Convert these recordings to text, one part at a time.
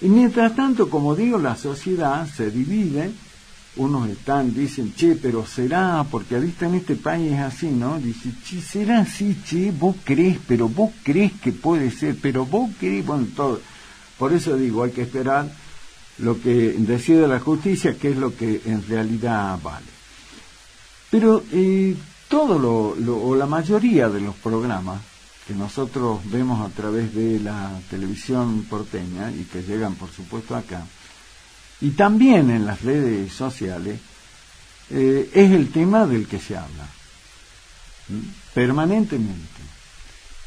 Y mientras tanto, como digo, la sociedad se divide. Unos dicen, che, pero será, porque viste en este país es así, ¿no? Dice, che, será así, che, vos crees que puede ser, pero vos crees, bueno, todo. Por eso digo, hay que esperar lo que decide la justicia, que es lo que en realidad vale. Pero todo o la mayoría de los programas que nosotros vemos a través de la televisión porteña y que llegan, por supuesto, acá, y también en las redes sociales, es el tema del que se habla permanentemente.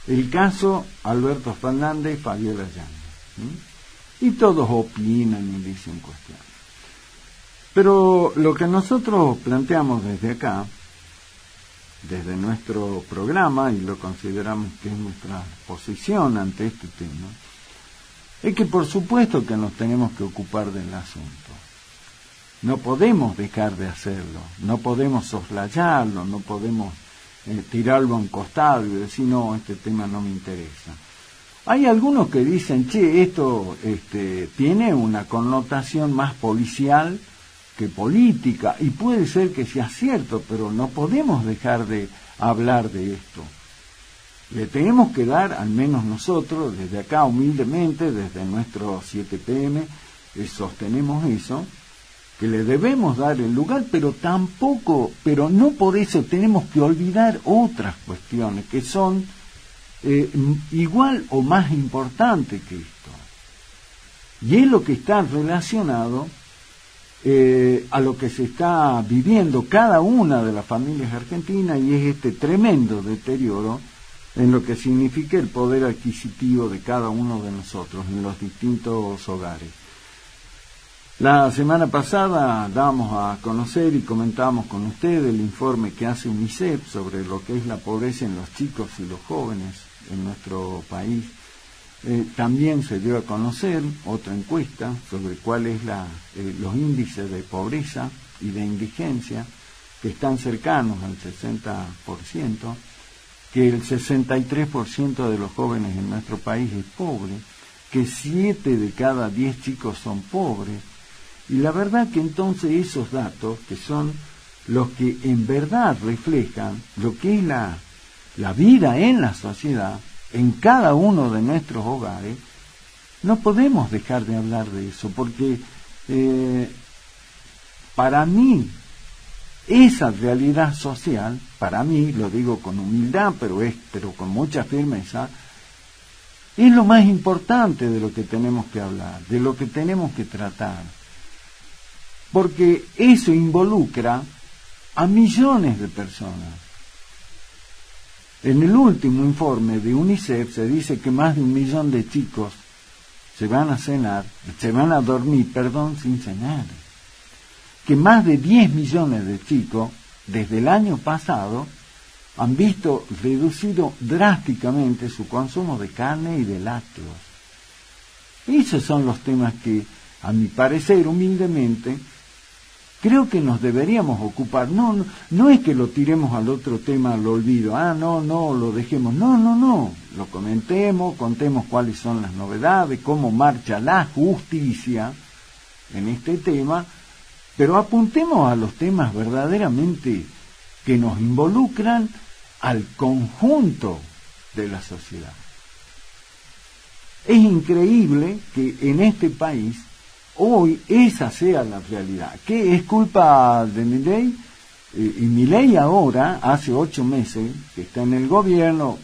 El caso Alberto Fernández, Fabiola Yáñez. Y todos opinan y dicen cuestiones. Pero lo que nosotros planteamos desde acá, desde nuestro programa, y lo consideramos que es nuestra posición ante este tema, es que por supuesto que nos tenemos que ocupar del asunto. No podemos dejar de hacerlo, no podemos soslayarlo, no podemos tirarlo a un costado y decir, no, este tema no me interesa. Hay algunos que dicen, che, esto tiene una connotación más policial que política, y puede ser que sea cierto, pero no podemos dejar de hablar de esto. Le tenemos que dar, al menos nosotros, desde acá humildemente, desde nuestro 7PM, sostenemos eso, que le debemos dar el lugar, pero no por eso tenemos que olvidar otras cuestiones que son igual o más importantes que esto. Y es lo que está relacionado a lo que se está viviendo cada una de las familias argentinas, y es este tremendo deterioro en lo que significa el poder adquisitivo de cada uno de nosotros en los distintos hogares. La semana pasada dábamos a conocer y comentábamos con ustedes el informe que hace UNICEF sobre lo que es la pobreza en los chicos y los jóvenes en nuestro país. También se dio a conocer otra encuesta sobre cuáles los índices de pobreza y de indigencia, que están cercanos al 60%, que el 63% de los jóvenes en nuestro país es pobre, que 7 de cada 10 chicos son pobres, y la verdad que entonces esos datos, que son los que en verdad reflejan lo que es la vida en la sociedad, en cada uno de nuestros hogares, no podemos dejar de hablar de eso, porque para mí, esa realidad social, para mí, lo digo con humildad, pero con mucha firmeza, es lo más importante de lo que tenemos que hablar, de lo que tenemos que tratar. Porque eso involucra a millones de personas. En el último informe de UNICEF se dice que más de 1 millón de chicos se van a dormir sin cenar. Que más de 10 millones de chicos, desde el año pasado, han visto reducido drásticamente su consumo de carne y de lácteos. Esos son los temas que, a mi parecer, humildemente, creo que nos deberíamos ocupar. No es que lo tiremos al otro tema, al olvido. No, lo dejemos. No. Lo contemos cuáles son las novedades, cómo marcha la justicia en este tema, pero apuntemos a los temas verdaderamente que nos involucran al conjunto de la sociedad. Es increíble que en este país hoy esa sea la realidad. ¿Qué es culpa de Milei? Y Milei ahora, hace 8 meses que está en el gobierno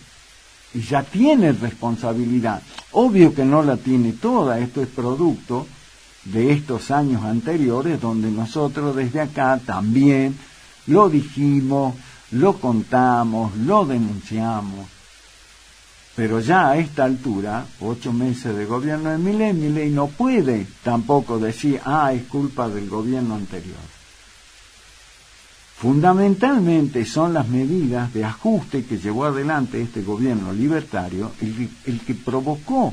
y ya tiene responsabilidad. Obvio que no la tiene toda, esto es producto de estos años anteriores, donde nosotros desde acá también lo dijimos, lo contamos, lo denunciamos. Pero ya a esta altura, 8 meses de gobierno de Milei no puede tampoco decir, es culpa del gobierno anterior. Fundamentalmente son las medidas de ajuste que llevó adelante este gobierno libertario el que provocó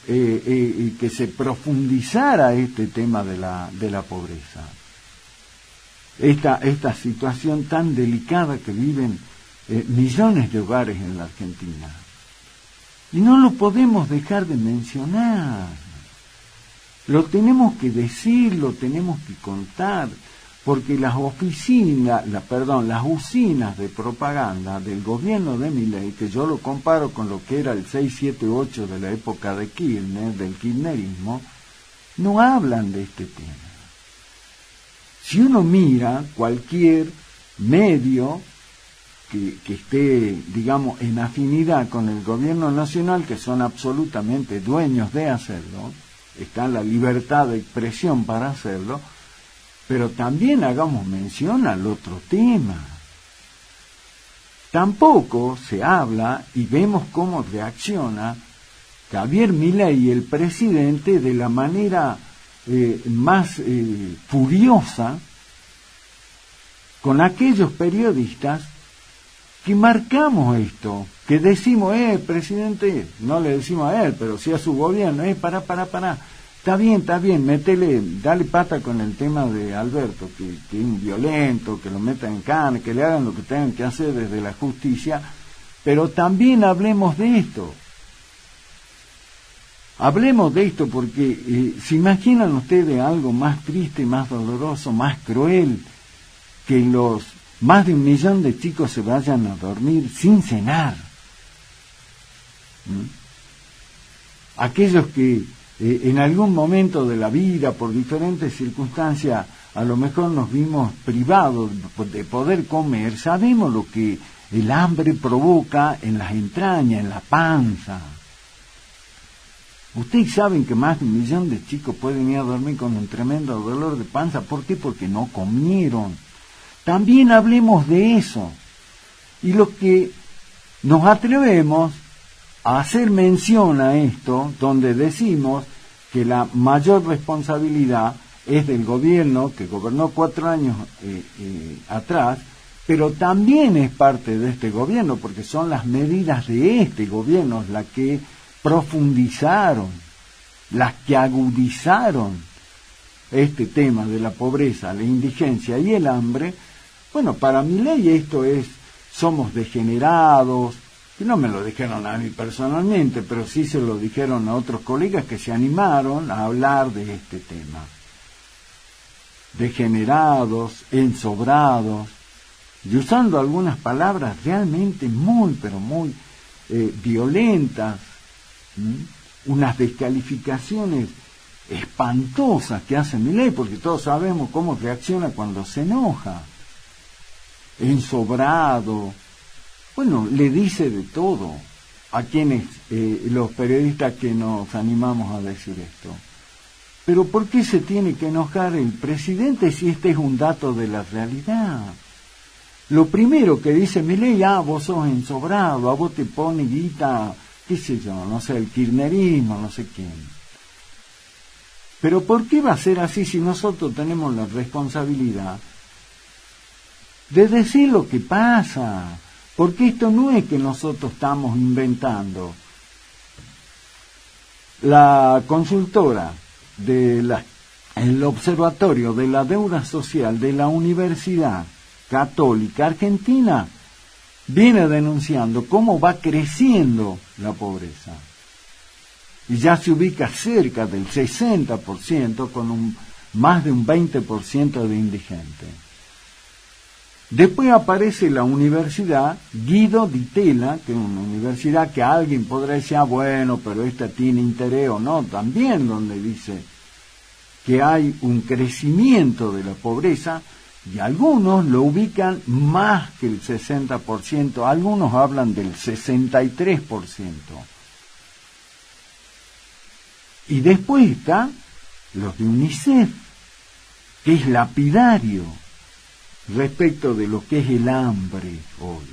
que se profundizara este tema de la pobreza. Esta situación tan delicada que viven millones de hogares en la Argentina. Y no lo podemos dejar de mencionar. Lo tenemos que decir, lo tenemos que contar, porque las usinas de propaganda del gobierno de Milei, que yo lo comparo con lo que era el 678 de la época de Kirchner, del kirchnerismo, no hablan de este tema. Si uno mira cualquier medio que esté, digamos, en afinidad con el gobierno nacional, que son absolutamente dueños de hacerlo, está en la libertad de expresión para hacerlo, pero también hagamos mención al otro tema. Tampoco se habla y vemos cómo reacciona Javier Milei, el presidente, de la manera más furiosa con aquellos periodistas que marcamos esto, que decimos, presidente, no le decimos a él, pero sí a su gobierno, pará, está bien, dale pata con el tema de Alberto, que es un violento, que lo metan en cana, que le hagan lo que tengan que hacer desde la justicia, pero también hablemos de esto. Hablemos de esto porque ¿se imaginan ustedes algo más triste, más doloroso, más cruel, que los más de 1 millón de chicos se vayan a dormir sin cenar? Aquellos que en algún momento de la vida, por diferentes circunstancias, a lo mejor nos vimos privados de poder comer, sabemos lo que el hambre provoca en las entrañas, en la panza. Ustedes saben que más de 1 millón de chicos pueden ir a dormir con un tremendo dolor de panza. ¿Por qué? Porque no comieron. También hablemos de eso. Y lo que nos atrevemos a hacer mención a esto, donde decimos que la mayor responsabilidad es del gobierno, que gobernó 4 años atrás, pero también es parte de este gobierno, porque son las medidas de este gobierno las que profundizaron, las que agudizaron este tema de la pobreza, la indigencia y el hambre. Bueno, para Milei esto es, somos degenerados, que no me lo dijeron a mí personalmente, pero sí se lo dijeron a otros colegas que se animaron a hablar de este tema. Degenerados, ensobrados, y usando algunas palabras realmente muy, pero muy violentas, unas descalificaciones espantosas que hace Milei, porque todos sabemos cómo reacciona cuando se enoja. Ensobrado, bueno, le dice de todo a quienes, los periodistas que nos animamos a decir esto. Pero ¿por qué se tiene que enojar el presidente si este es un dato de la realidad? Lo primero que dice Milei, vos sos ensobrado, a vos te pone guita, qué sé yo, no sé, el kirchnerismo, no sé quién. Pero ¿por qué va a ser así si nosotros tenemos la responsabilidad de decir lo que pasa? Porque esto no es que nosotros estamos inventando. La consultora del Observatorio de la Deuda Social de la Universidad Católica Argentina viene denunciando cómo va creciendo la pobreza. Y ya se ubica cerca del 60%, con más de un 20% de indigentes. Después aparece la Universidad Guido Di Tella, que es una universidad que alguien podrá decir, bueno, pero esta tiene interés o no, también donde dice que hay un crecimiento de la pobreza, y algunos lo ubican más que el 60%, algunos hablan del 63%. Y después está los de UNICEF, que es lapidario respecto de lo que es el hambre hoy.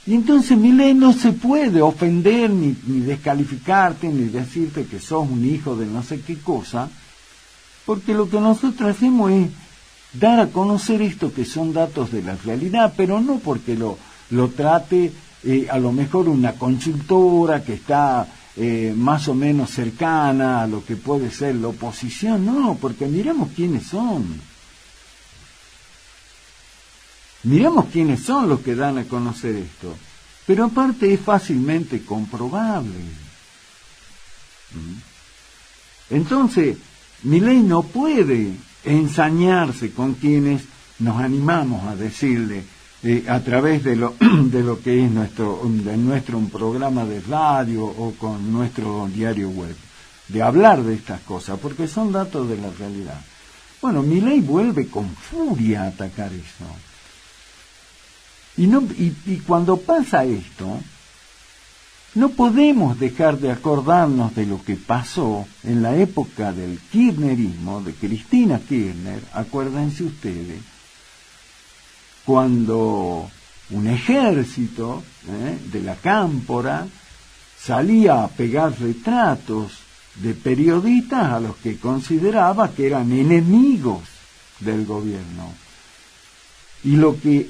Y entonces Milei no se puede ofender ni descalificarte, ni decirte que sos un hijo de no sé qué cosa, porque lo que nosotros hacemos es dar a conocer esto que son datos de la realidad, pero no porque lo trate a lo mejor una consultora que está más o menos cercana a lo que puede ser la oposición, no, porque miremos quiénes son. Miremos quiénes son los que dan a conocer esto. pero aparte es fácilmente comprobable. Entonces, Milei no puede ensañarse con quienes nos animamos a decirle a través de lo que es nuestro un programa de radio o con nuestro diario web, de hablar de estas cosas, porque son datos de la realidad. Bueno, Milei vuelve con furia a atacar eso. Y cuando pasa esto, no podemos dejar de acordarnos de lo que pasó en la época del kirchnerismo, de Cristina Kirchner, acuérdense ustedes, cuando un ejército de la Cámpora salía a pegar retratos de periodistas a los que consideraba que eran enemigos del gobierno. Y lo que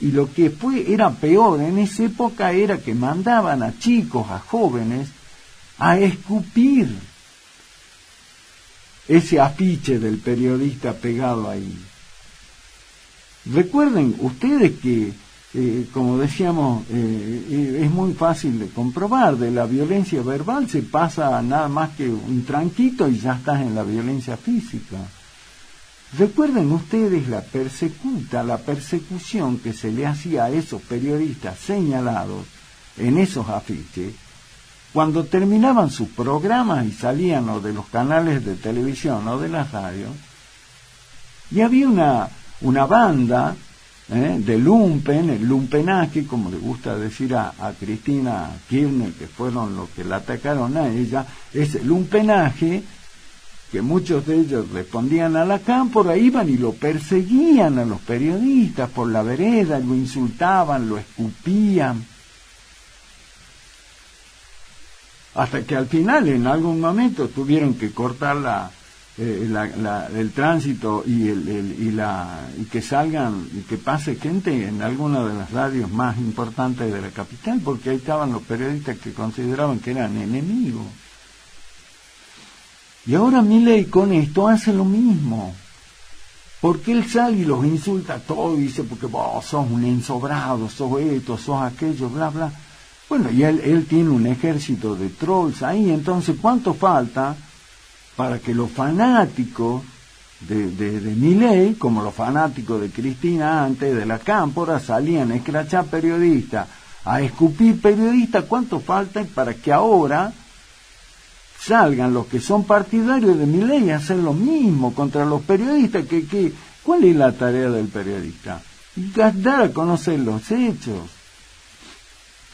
era peor en esa época era que mandaban a chicos, a jóvenes, a escupir ese afiche del periodista pegado ahí. Recuerden ustedes que, como decíamos, es muy fácil de comprobar, de la violencia verbal se pasa nada más que un tranquito y ya estás en la violencia física. Recuerden ustedes la persecución que se le hacía a esos periodistas señalados en esos afiches, cuando terminaban sus programas y salían o de los canales de televisión o de las radios, y había una banda de lumpen, el lumpenaje, como le gusta decir a Cristina Kirchner, que fueron los que la atacaron a ella, ese lumpenaje, que muchos de ellos respondían a la Cámpora, iban y lo perseguían a los periodistas por la vereda, lo insultaban, lo escupían, hasta que al final en algún momento tuvieron que cortar el tránsito y que salgan y que pase gente en alguna de las radios más importantes de la capital, porque ahí estaban los periodistas que consideraban que eran enemigos. Y ahora Milei con esto hace lo mismo, porque él sale y los insulta a todos y dice, porque vos sos un ensobrado, sos esto, sos aquello, bla, bla. Bueno, y él tiene un ejército de trolls ahí, entonces ¿cuánto falta para que los fanáticos de Milei, como los fanáticos de Cristina antes, de la Cámpora, salían a escrachar periodistas, a escupir periodistas? ¿Cuánto falta para que ahora salgan los que son partidarios de Milei a hacer lo mismo contra los periodistas? ¿Cuál es la tarea del periodista? Dar a conocer los hechos.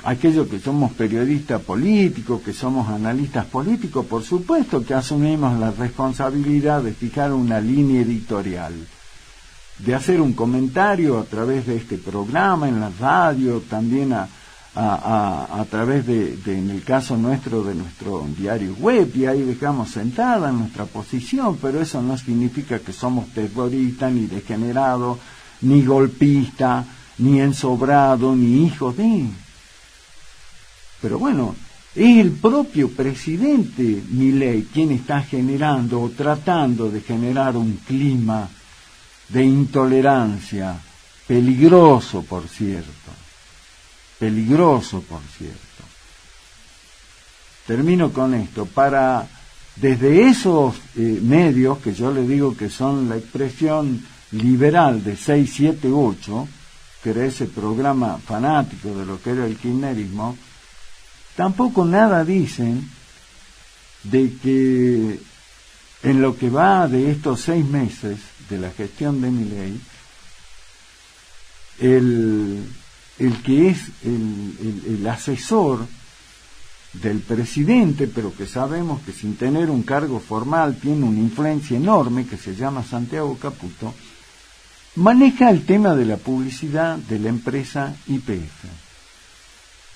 Aquellos que somos periodistas políticos, que somos analistas políticos, por supuesto que asumimos la responsabilidad de fijar una línea editorial, de hacer un comentario a través de este programa, en la radio, también a través en el caso nuestro, de nuestro diario web, y ahí dejamos sentada nuestra posición, pero eso no significa que somos terroristas, ni degenerados, ni golpistas, ni ensobrados, ni hijos de... Pero bueno, es el propio presidente Milei quien está generando o tratando de generar un clima de intolerancia, peligroso por cierto. Termino con esto. Desde esos medios, que yo le digo que son la expresión liberal de 678, que era ese programa fanático de lo que era el kirchnerismo, tampoco nada dicen de que en lo que va de estos 6 meses de la gestión de Milei, el que es el asesor del presidente, pero que sabemos que sin tener un cargo formal tiene una influencia enorme, que se llama Santiago Caputo, maneja el tema de la publicidad de la empresa YPF,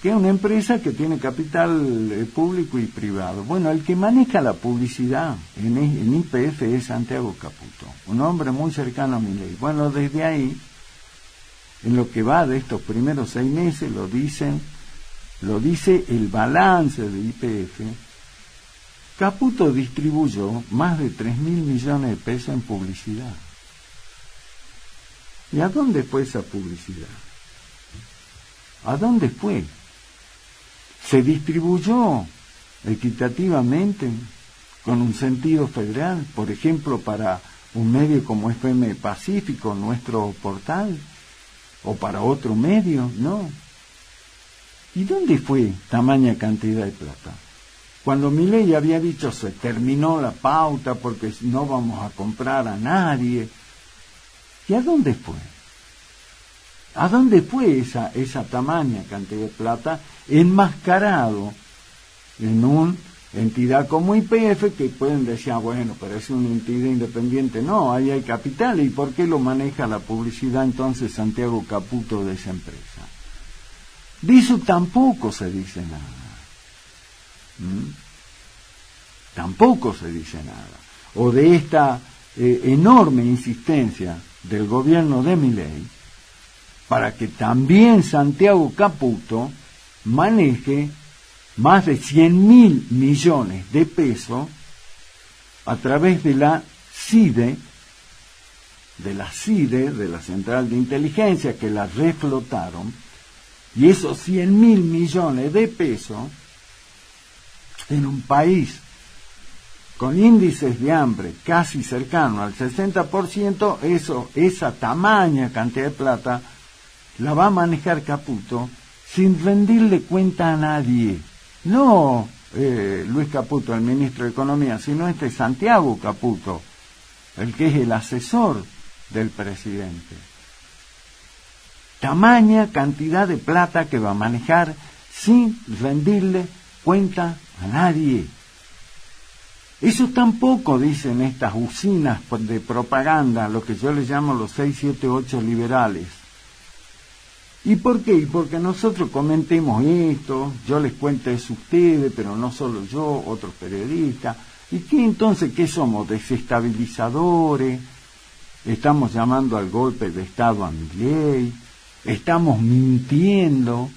que es una empresa que tiene capital público y privado. Bueno, el que maneja la publicidad en YPF es Santiago Caputo, un hombre muy cercano a Milei. Bueno, desde ahí, en lo que va de estos primeros 6 meses, lo dice el balance de YPF, Caputo distribuyó más de 3.000 millones de pesos en publicidad. ¿Y a dónde fue esa publicidad? ¿A dónde fue? se distribuyó equitativamente con un sentido federal, por ejemplo, para un medio como FM Pacífico, nuestro portal, o para otro medio, no. ¿Y dónde fue tamaña cantidad de plata? Cuando Milei había dicho se terminó la pauta porque no vamos a comprar a nadie. ¿Y a dónde fue? ¿A dónde fue esa tamaña cantidad de plata enmascarado en una entidad como YPF que pueden decir, bueno, pero es una entidad independiente? No, ahí hay capital. ¿Y por qué lo maneja la publicidad entonces Santiago Caputo de esa empresa? De eso tampoco se dice nada. Tampoco se dice nada. O de esta enorme insistencia del gobierno de Milei para que también Santiago Caputo maneje más de 100.000 millones de pesos a través de la CIDE, de la Central de Inteligencia, que la reflotaron, y esos 100.000 millones de pesos en un país con índices de hambre casi cercano al 60%, esa tamaña cantidad de plata la va a manejar Caputo sin rendirle cuenta a nadie. No Luis Caputo, el ministro de Economía, sino Santiago Caputo, el que es el asesor del presidente. Tamaña cantidad de plata que va a manejar sin rendirle cuenta a nadie. Eso tampoco dicen estas usinas de propaganda, lo que yo les llamo los 6, 7, 8 liberales. ¿Y por qué? Porque nosotros comentemos esto, yo les cuento eso a ustedes, pero no solo yo, otros periodistas. ¿Y qué entonces? ¿Qué somos? ¿Desestabilizadores? ¿Estamos llamando al golpe de Estado a Milei? ¿Estamos mintiendo?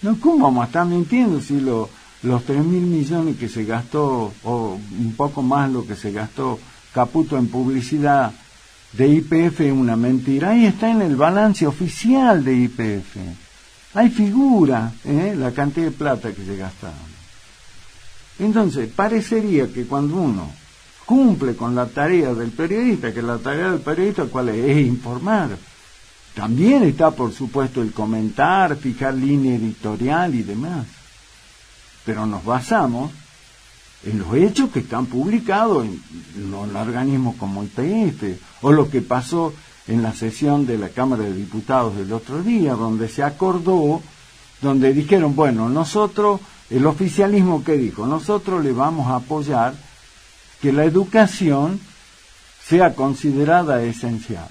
No, ¿cómo vamos a estar mintiendo si los 3.000 millones que se gastó, o un poco más lo que se gastó Caputo en publicidad de YPF es una mentira? Ahí está en el balance oficial de YPF. Ahí figura la cantidad de plata que se gastaron. Entonces, parecería que cuando uno cumple con la tarea del periodista, que la tarea del periodista, ¿cuál es? Es informar. También está, por supuesto, el comentar, fijar línea editorial y demás. Pero nos basamos en los hechos que están publicados en organismos como YPF, o lo que pasó en la sesión de la Cámara de Diputados del otro día, donde se acordó, donde dijeron, bueno, nosotros, el oficialismo que dijo, nosotros le vamos a apoyar que la educación sea considerada esencial.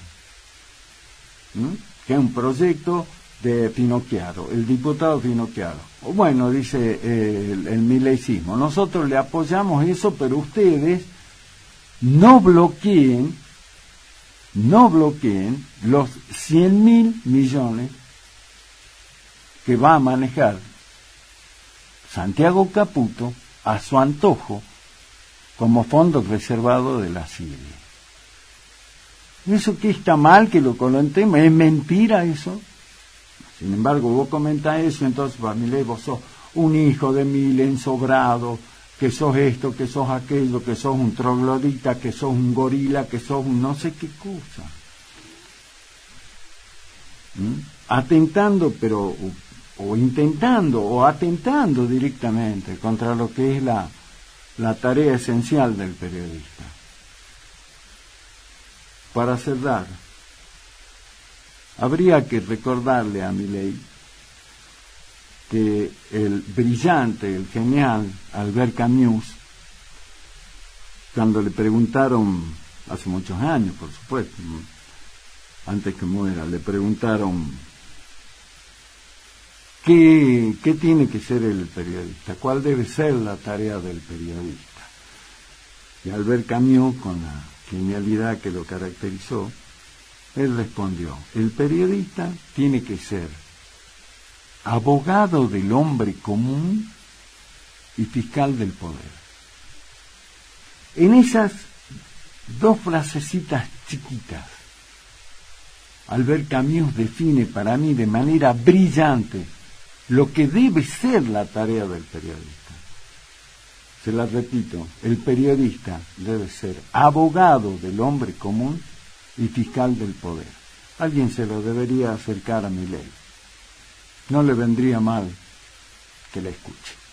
Que es un proyecto de Finocchiaro, el diputado Finocchiaro. Bueno, dice el mileicismo, nosotros le apoyamos eso, pero ustedes no bloqueen los 100.000 millones que va a manejar Santiago Caputo a su antojo como fondo reservado de la CIDE. ¿Eso qué está mal que lo comentemos? ¿Es mentira eso? Sin embargo, vos comentás eso, entonces para Milei vos sos un hijo de mil ensobrado, que sos esto, que sos aquello, que sos un troglodita, que sos un gorila, que sos un no sé qué cosa. Atentando, pero, o intentando, o atentando directamente contra lo que es la tarea esencial del periodista. Para cerrar, habría que recordarle a Milei que el brillante, el genial Albert Camus, cuando le preguntaron, hace muchos años por supuesto, antes que muera, le preguntaron ¿qué tiene que ser el periodista? ¿Cuál debe ser la tarea del periodista? Y Albert Camus, con la genialidad que lo caracterizó, él respondió, el periodista tiene que ser abogado del hombre común y fiscal del poder. En esas dos frasecitas chiquitas, Albert Camus define para mí de manera brillante lo que debe ser la tarea del periodista. Se la repito, el periodista debe ser abogado del hombre común y fiscal del poder. Alguien se lo debería acercar a Milei. No le vendría mal que la escuche.